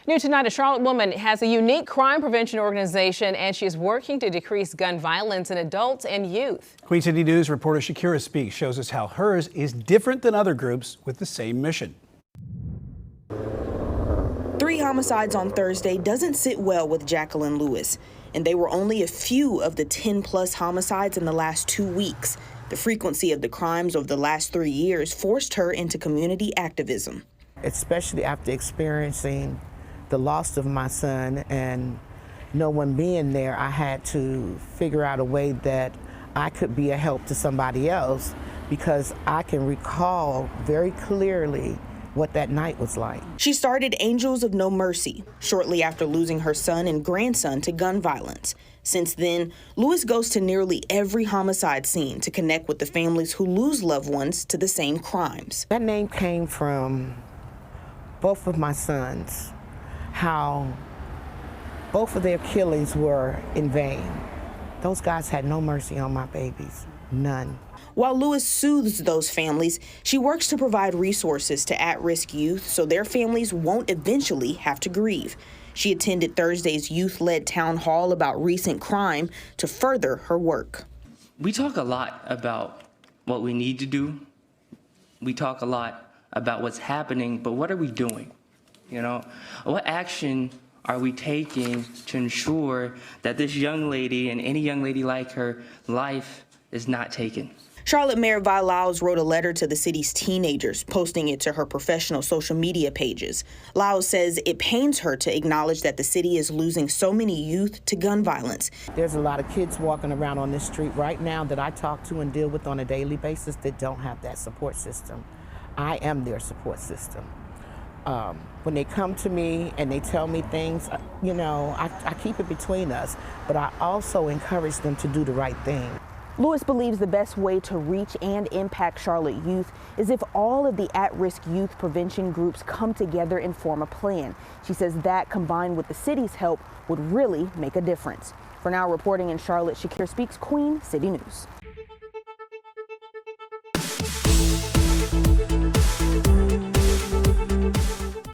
New tonight, a Charlotte woman has a unique crime prevention organization, and she is working to decrease gun violence in adults and youth. Queen City News reporter Shakira Speaks shows us how hers is different than other groups with the same mission. 3 homicides on Thursday doesn't sit well with Jacqueline Lewis, and they were only a few of the 10-plus homicides in the last 2 weeks. The frequency of the crimes over the last 3 years forced her into community activism. Especially after experiencing the loss of my son and no one being there, I had to figure out a way that I could be a help to somebody else, because I can recall very clearly what that night was like. She started Angels of No Mercy shortly after losing her son and grandson to gun violence. Since then, Lewis goes to nearly every homicide scene to connect with the families who lose loved ones to the same crimes. That name came from both of my sons, how both of their killings were in vain. Those guys had no mercy on my babies, none. While Lewis soothes those families, she works to provide resources to at-risk youth so their families won't eventually have to grieve. She attended Thursday's youth-led town hall about recent crime to further her work. We talk a lot about what we need to do. We talk a lot about what's happening, but what are we doing? You know, what action are we taking to ensure that this young lady and any young lady like her life is not taken? Charlotte Mayor Vi Lyles wrote a letter to the city's teenagers, posting it to her professional social media pages. Lyles says it pains her to acknowledge that the city is losing so many youth to gun violence. There's a lot of kids walking around on this street right now that I talk to and deal with on a daily basis that don't have that support system. I am their support system. When they come to me and they tell me things, you know, I keep it between us, but I also encourage them to do the right thing. Lewis believes the best way to reach and impact Charlotte youth is if all of the at-risk youth prevention groups come together and form a plan. She says that, combined with the city's help, would really make a difference. For now, reporting in Charlotte, Shakira Speaks, Queen City News.